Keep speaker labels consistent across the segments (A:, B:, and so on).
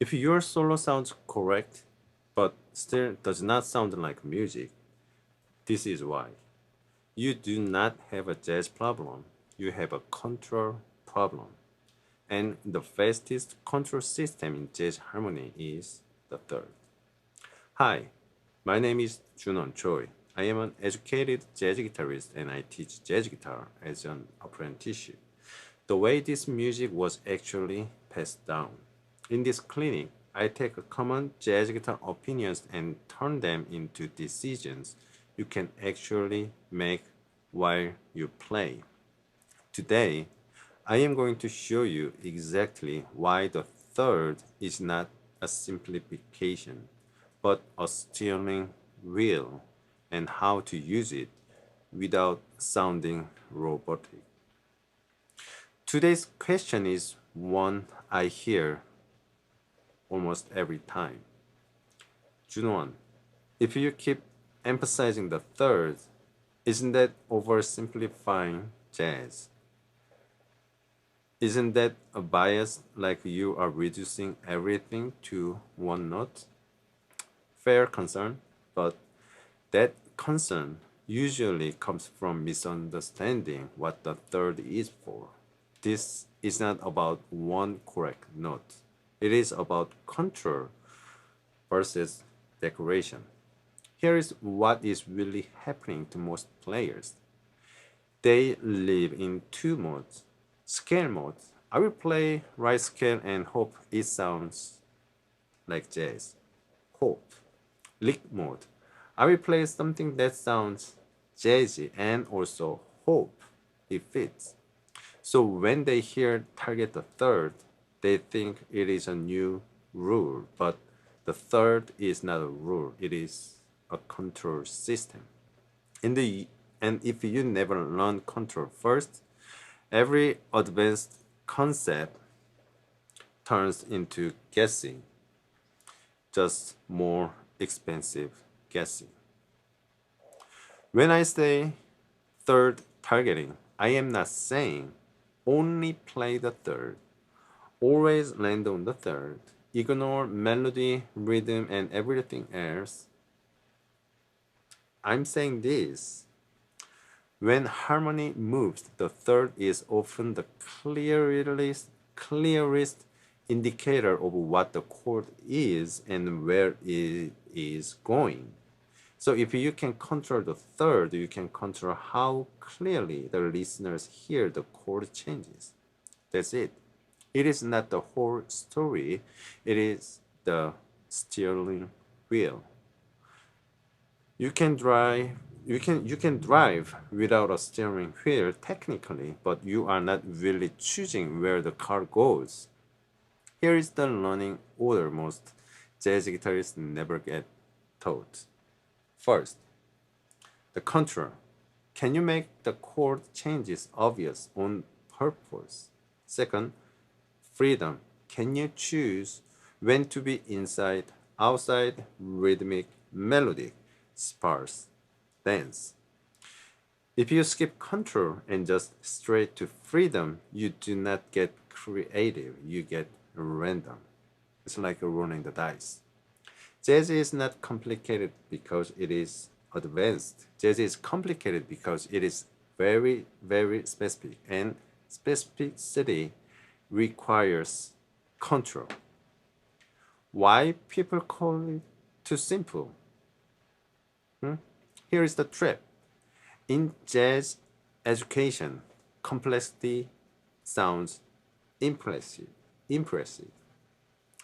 A: If your solo sounds correct, but still does not sound like music, this is why. You do not have a jazz problem, you have a control problem. And the fastest control system in jazz harmony is the third. Hi, my name is Junon Choi. I am an educated jazz guitarist and I teach jazz guitar as an apprenticeship. The way this music was actually passed down. In this clinic, I take common jazz guitar opinions and turn them into decisions you can actually make while you play. Today, I am going to show you exactly why the third is not a simplification, but a steering wheel and how to use it without sounding robotic. Today's question is one I hear almost every time. Junwon, if you keep emphasizing the third, isn't that oversimplifying jazz? Isn't that a bias like you are reducing everything to one note? Fair concern, but that concern usually comes from misunderstanding what the third is for. This is not about one correct note. It is about control versus decoration. Here is what is really happening to most players. They live in two modes. Scale mode. I will play right scale and hope it sounds like jazz. Hope. Lick mode. I will play something that sounds jazzy and also hope it fits. So when they hear target the third, they think it is a new rule, but the third is not a rule, it is a control system. In the and if you never learn control first, every advanced concept turns into guessing, just more expensive guessing. When I say third targeting, I am not saying only play the third, always land on the third, ignore melody, rhythm, and everything else. I'm saying this. When harmony moves, the third is often the clearest indicator of what the chord is and where it is going. So if you can control the third, you can control how clearly the listeners hear the chord changes. That's it. It is not the whole story, it is the steering wheel. You can drive without a steering wheel technically, but you are not really choosing where the car goes. Here is the learning order most jazz guitarists never get taught. First, the control. Can you make the chord changes obvious on purpose? Second, freedom. Can you choose when to be inside, outside, rhythmic, melodic, sparse, dense? If you skip control and just straight to freedom, you do not get creative, you get random. It's like rolling the dice. Jazz is not complicated because it is advanced. Jazz is complicated because it is very, very specific, and specificity requires control. Why people call it too simple? Here is the trap. In jazz education, complexity sounds impressive. Impressive.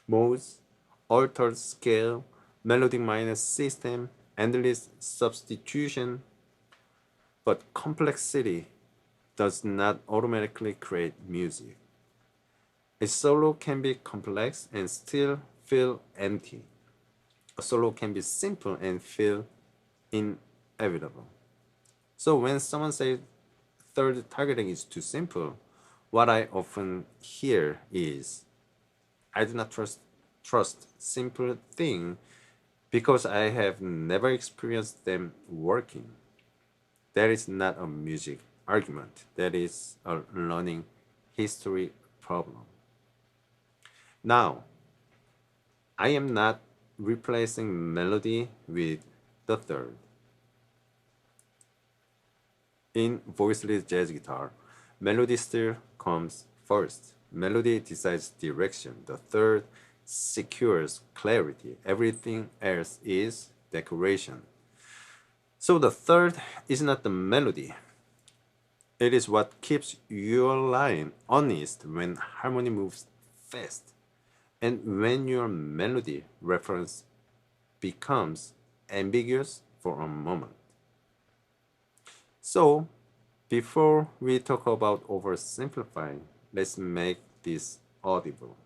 A: Modes, altered scale, melodic minor system, endless substitution. But complexity does not automatically create music. A solo can be complex and still feel empty. A solo can be simple and feel inevitable. So when someone says third targeting is too simple, what I often hear is, I do not trust simple thing because I have never experienced them working. That is not a music argument. That is a learning history problem. Now, I am not replacing melody with the third. In Voicelid jazz guitar, melody still comes first. Melody decides direction. The third secures clarity. Everything else is decoration. So the third is not the melody. It is what keeps your line honest when harmony moves fast and when your melody reference becomes ambiguous for a moment. So, before we talk about oversimplifying, let's make this audible.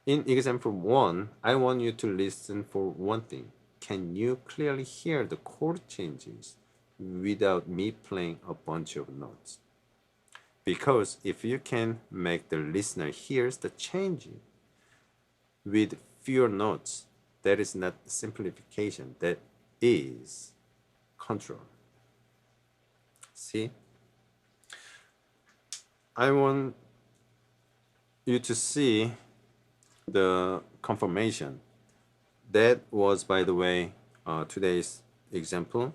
A: In example 1, I want you to listen for one thing. Can you clearly hear the chord changes without me playing a bunch of notes? Because if you can make the listener hears the changing with fewer notes, that is not simplification, that is control. See? I want you to see the confirmation. That was, by the way, today's example.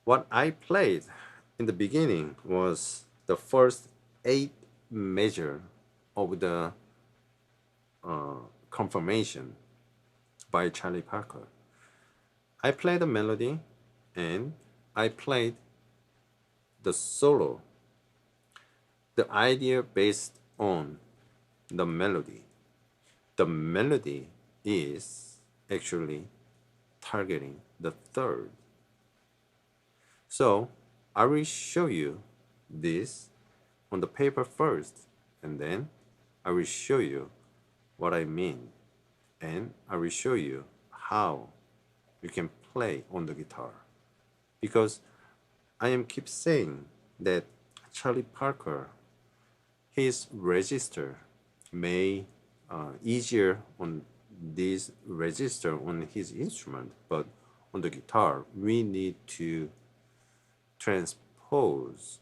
A: What I played in the beginning was the first 8 measure of the confirmation by Charlie Parker. I played the melody and I played the solo, the idea based on the melody. The melody is actually targeting the third. So I will show you this on the paper first, and then I will show you what I mean, and I will show you how you can play on the guitar. Because I am keep saying that Charlie Parker, his register may easier on this register on his instrument, but on the guitar we need to transpose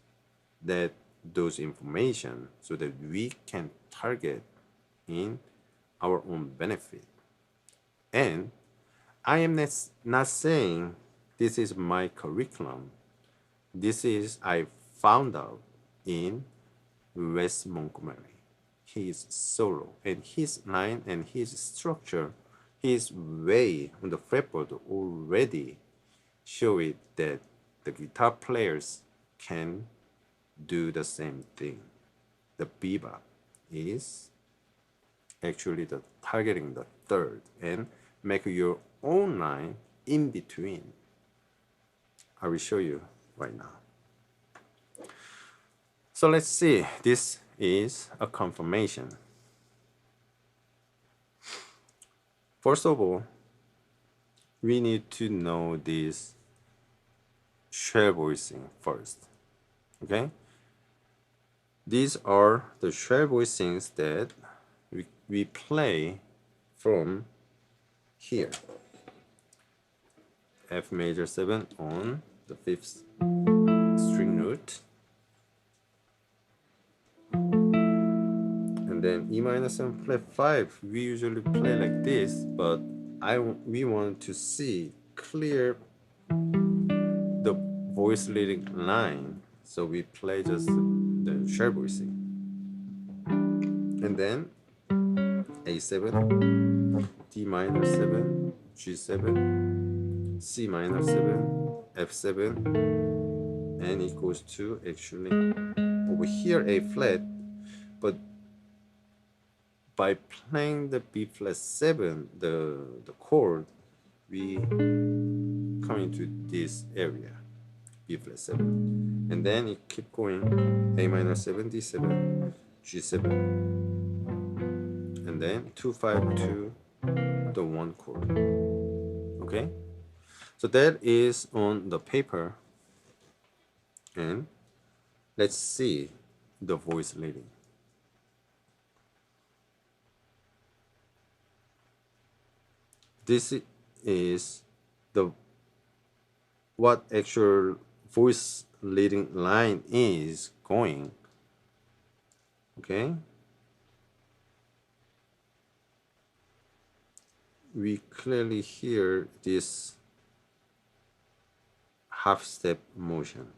A: those information so that we can target in our own benefit. And I am not saying this is my curriculum. This is I found out in Wes Montgomery. His solo and his line and his structure, his way on the fretboard already show it that the guitar players can do the same thing. The bebop is actually the targeting the third and make your own line in between. I will show you right now. So let's see, this is a confirmation. First of all, we need to know this shell voicing first, okay? These are the shell voicings that we play from here. F major 7 on the 5th string root, and then E minor 7 flat 5. We usually play like this, but we want to see clear the voice leading line, so we play just the shell voicing, and then A7, D minor 7, G7, C minor 7, F7, and it goes to actually over here A flat, but by playing the B flat 7, the chord, we come into this area, B flat 7, and then it keep going A minor 7, D7, G7, and then 2 5 to the 1 chord. Okay, so that is on the paper, and let's see the voice leading. This is the what actual voice leading line is going. Okay, we clearly hear this half step motion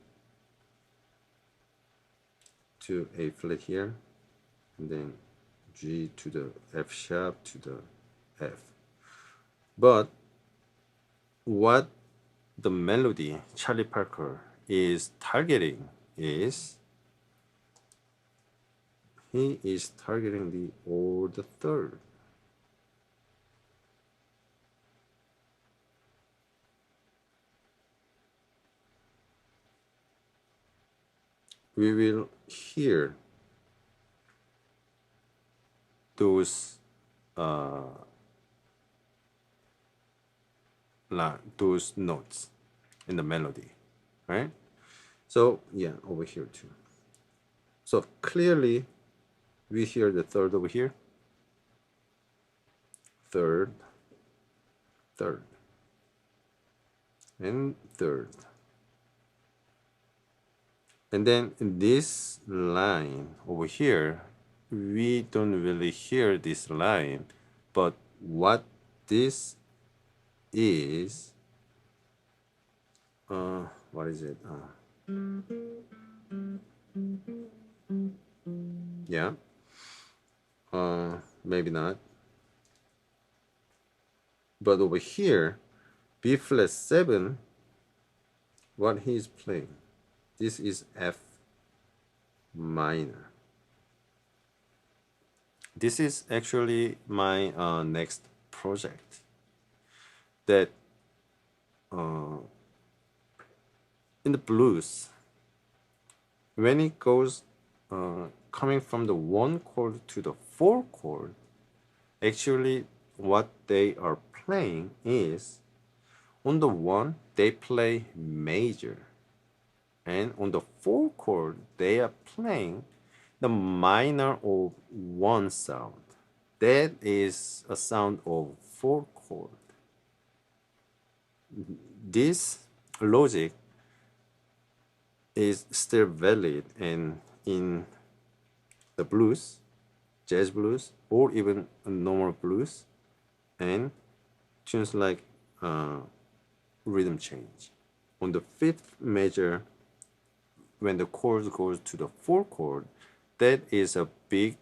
A: to A flat here, and then G to the F sharp to the F. But what the melody Charlie Parker is targeting is he is targeting the or the third. We will hear those those notes in the melody, right? So yeah, over here too. So clearly we hear the third over here, third, third, and third. And then in this line over here, we don't really hear this line, but what this is, what is it? Yeah, maybe not. But over here, B flat 7, what he's playing, this is F minor. This is actually my next project that in the blues, when it goes coming from the 1 chord to the 4 chord, actually what they are playing is on the 1 they play major, and on the 4 chord they are playing the minor of 1 sound. That is a sound of 4 chord. This logic is still valid and in the blues, jazz blues, or even normal blues, and tunes like rhythm change. On the 5th measure, when the chord goes to the 4 chord, that is a big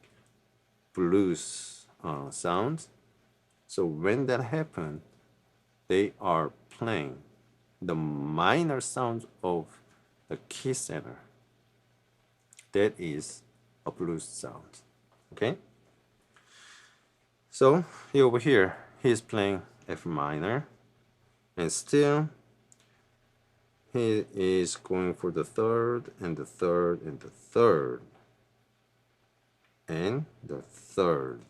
A: blues sound. So when that happens, they are playing the minor sound of the key center. That is a blues sound. Okay? So over here, he's playing F minor, and still he is going for the third and the third and the third and the third.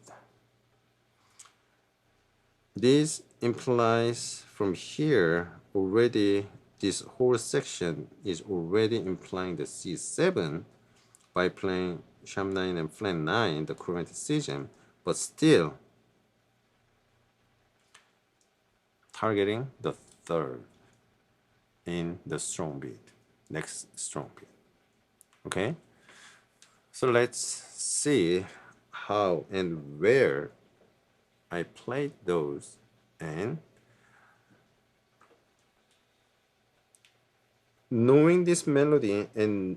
A: This implies from here already this whole section is already implying the C7 by playing sharp 9 and flat 9, the current decision, but still targeting the third in the strong beat, next strong beat. Okay, so let's see how and where I played those, and knowing this melody and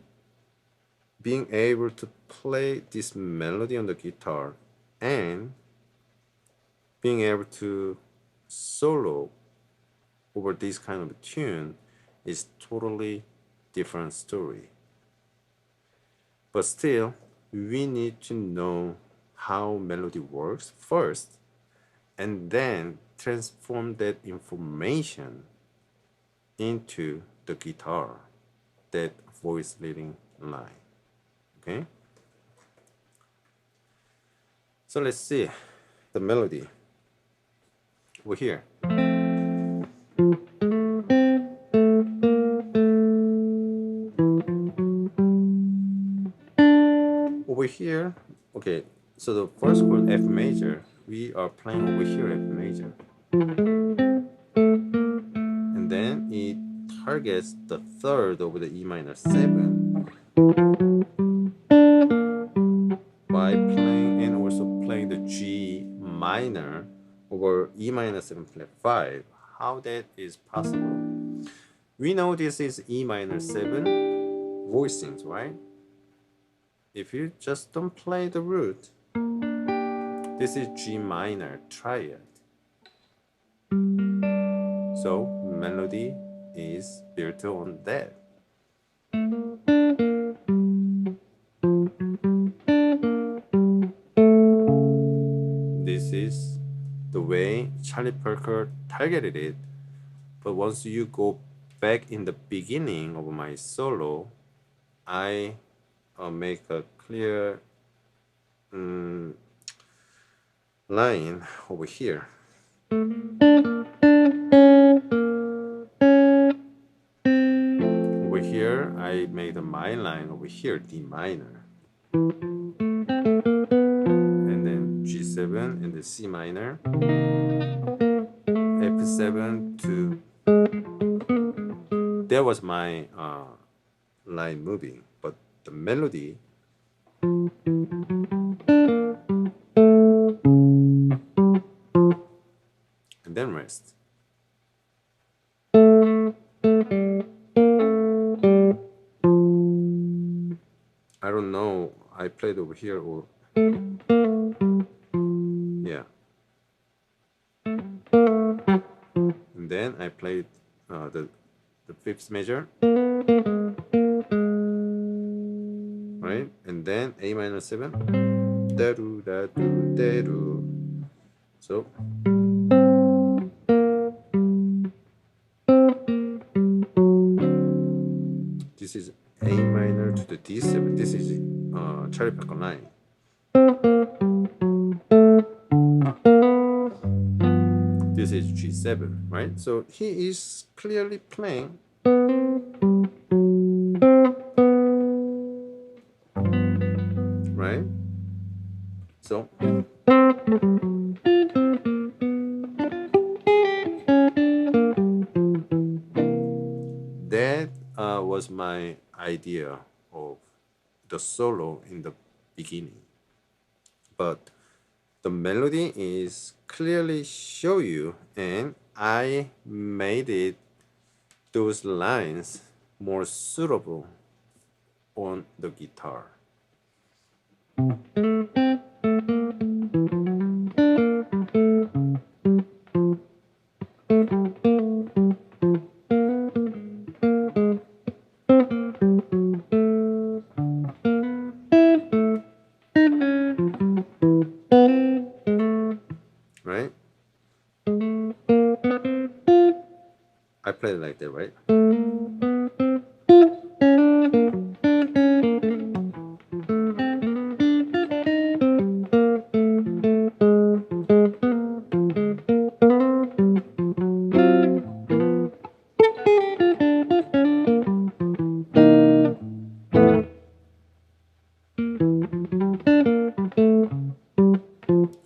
A: being able to play this melody on the guitar and being able to solo over this kind of tune is totally different story. But still, we need to know how melody works first, and then transform that information into the guitar, that voice leading line. Okay? So let's see the melody over here. Over here, okay, so the first chord F major, we are playing over here F major. And then it targets the third over the E minor 7 by playing and also playing the G minor over E minor 7 flat 5. How that is possible? We know this is E minor 7 voicings, right? If you just don't play the root, this is G minor triad. So melody is built on that. This is the way Charlie Parker targeted it. But once you go back in the beginning of my solo, I make a clear line over here. Over here, I made my line over here, D minor. And then G7 and the C minor. F7 to... That was my line moving, but the melody and then rest. I don't know, I played over here or... Yeah. And then I played the fifth measure. Right? And then A minor 7. Da-do, da-do, da-do. So this is A minor to the D7. This is Charlie Parker line. This is G7, right? So he is clearly playing right? So that was my idea of the solo in the beginning. But the melody is clearly show you, and I made it those lines more suitable on the guitar. Right? I play it like that, right?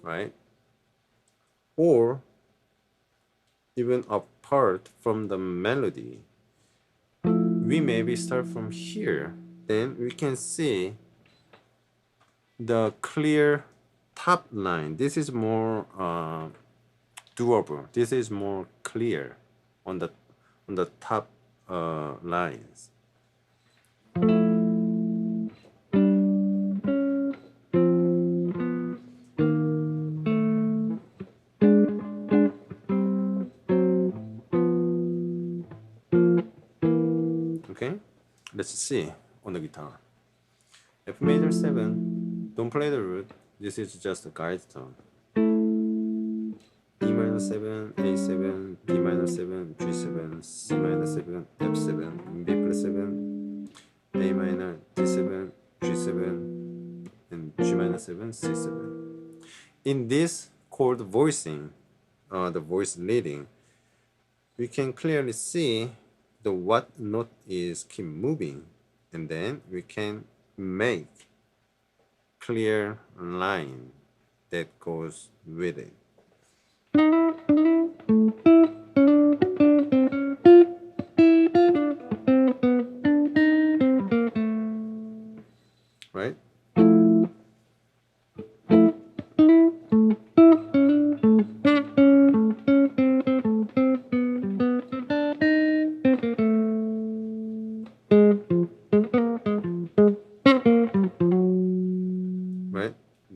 A: Right? Or even apart from the melody, we maybe start from here. Then we can see the clear top line. This is more doable. This is more clear on the top lines. Okay, let's see on the guitar. F major 7, don't play the root. This is just a guide tone. E minor 7, A7, B minor 7, G7, C minor 7, F7, B plus 7, A minor, D7, G7, and G minor 7, C7. In this chord voicing, the voice leading, we can clearly see the what note is keep moving, and then we can make clear line that goes with it. Right?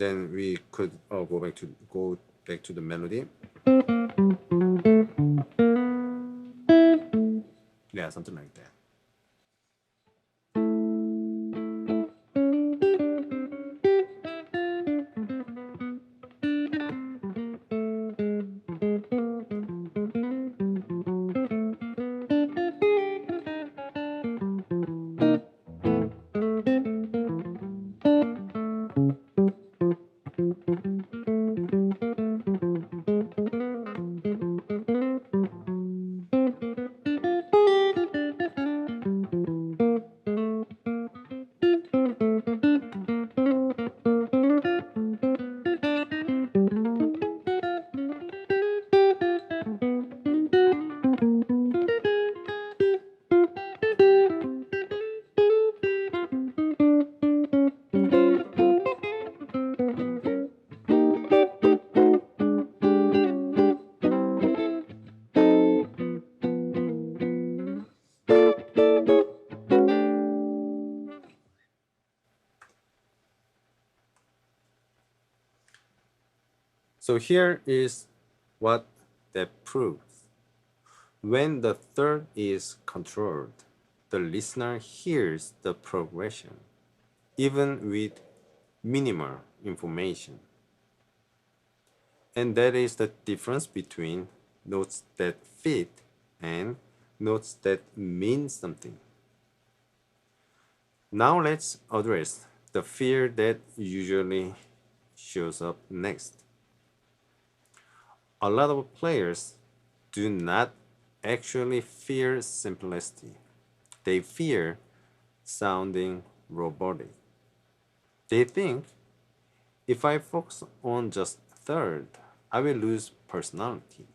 A: then we could go back to the melody. Yeah, something like that. So here is what that proves. When the third is controlled, the listener hears the progression, even with minimal information. And that is the difference between notes that fit and notes that mean something. Now let's address the fear that usually shows up next. A lot of players do not actually fear simplicity. They fear sounding robotic. They think if I focus on just third, I will lose personality.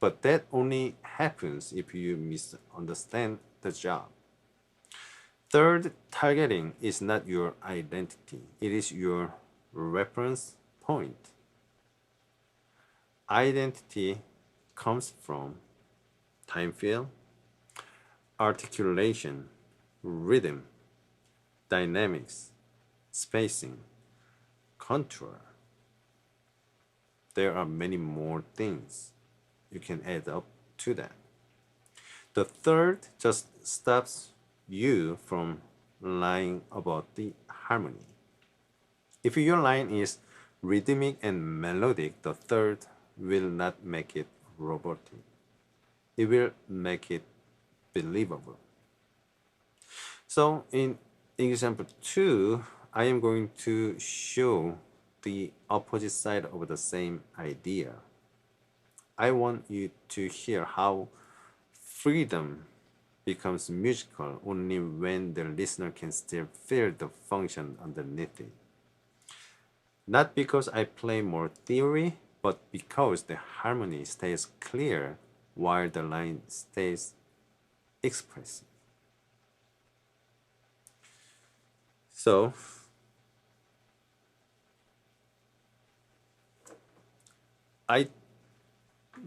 A: But that only happens if you misunderstand the job. Third targeting is not your identity, it is your reference point. Identity comes from time feel, articulation, rhythm, dynamics, spacing, contour. There are many more things you can add up to that. The third just stops you from lying about the harmony. If your line is rhythmic and melodic, the third will not make it robotic. It will make it believable. So in example 2, I am going to show the opposite side of the same idea. I want you to hear how freedom becomes musical only when the listener can still feel the function underneath it. Not because I play more theory, but because the harmony stays clear while the line stays expressive. So, I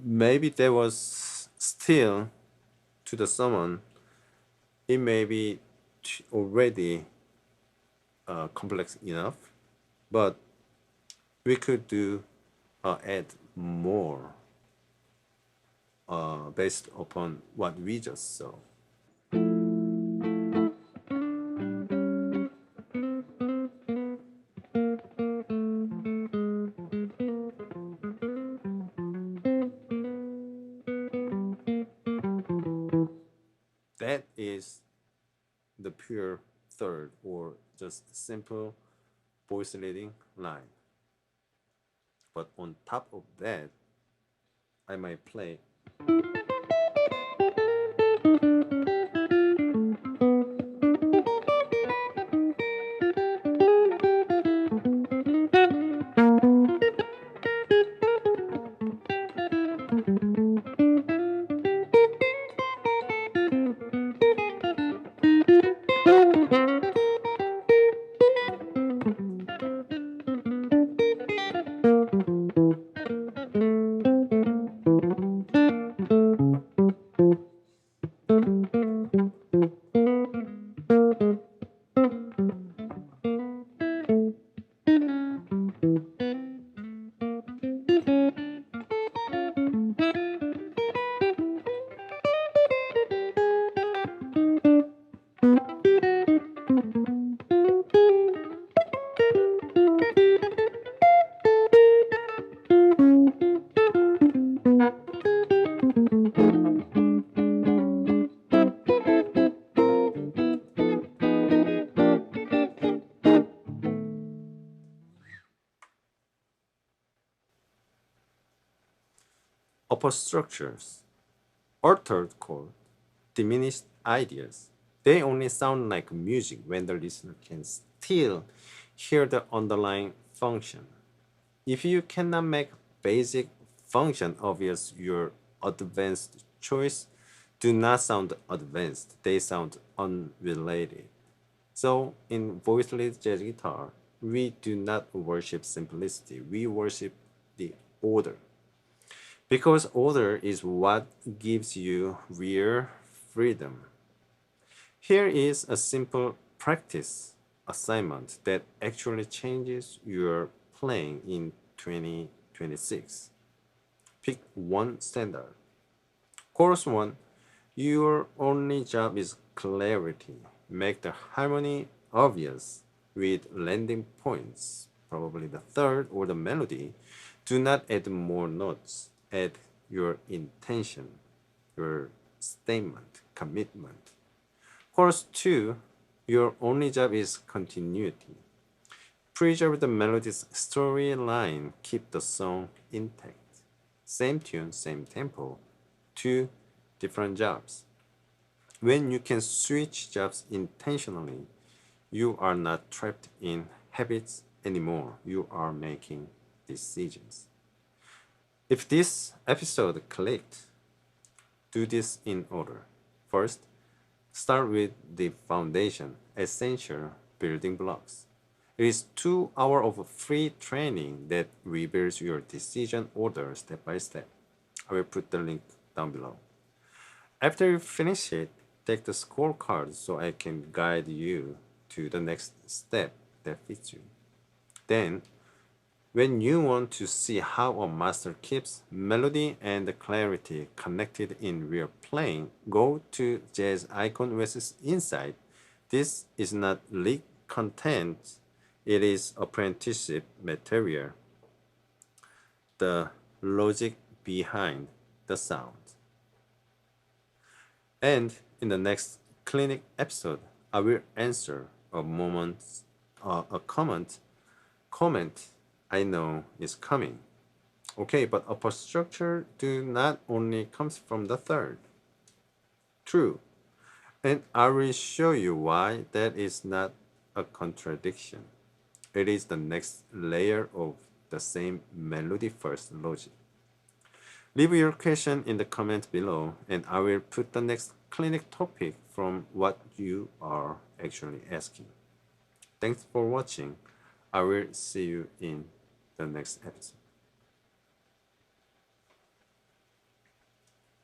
A: maybe there was still to the someone, it may be already complex enough, but we could do add more based upon what we just saw. That is the pure third or just simple voice leading line. But on top of that, I might play upper structures, altered chord, diminished ideas. They only sound like music when the listener can still hear the underlying function. If you cannot make basic function obvious, your advanced choice do not sound advanced. They sound unrelated. So in Voicelid jazz guitar, we do not worship simplicity. We worship the order. Because order is what gives you real freedom. Here is a simple practice assignment that actually changes your playing in 2026. Pick one standard. Chorus 1. Your only job is clarity. Make the harmony obvious with landing points, probably the third or the melody. Do not add more notes. Add your intention, your statement, commitment. Chorus 2, your only job is continuity. Preserve the melody's storyline, keep the song intact. Same tune, same tempo, two different jobs. When you can switch jobs intentionally, you are not trapped in habits anymore. You are making decisions. If this episode clicked, do this in order. First, start with the foundation, essential building blocks. It is 2 hours of free training that reveals your decision order step by step. I will put the link down below. After you finish it, take the scorecard so I can guide you to the next step that fits you. Then, when you want to see how a master keeps melody and clarity connected in real playing, go to Jazz Icon vs. Insight. This is not leaked content, it is apprenticeship material. The logic behind the sound. And in the next clinic episode, I will answer a comment I know is coming. Okay, but upper structure do not only comes from the third. True. And I will show you why that is not a contradiction. It is the next layer of the same melody first logic. Leave your question in the comment below and I will put the next clinic topic from what you are actually asking. Thanks for watching. I will see you in the next episode.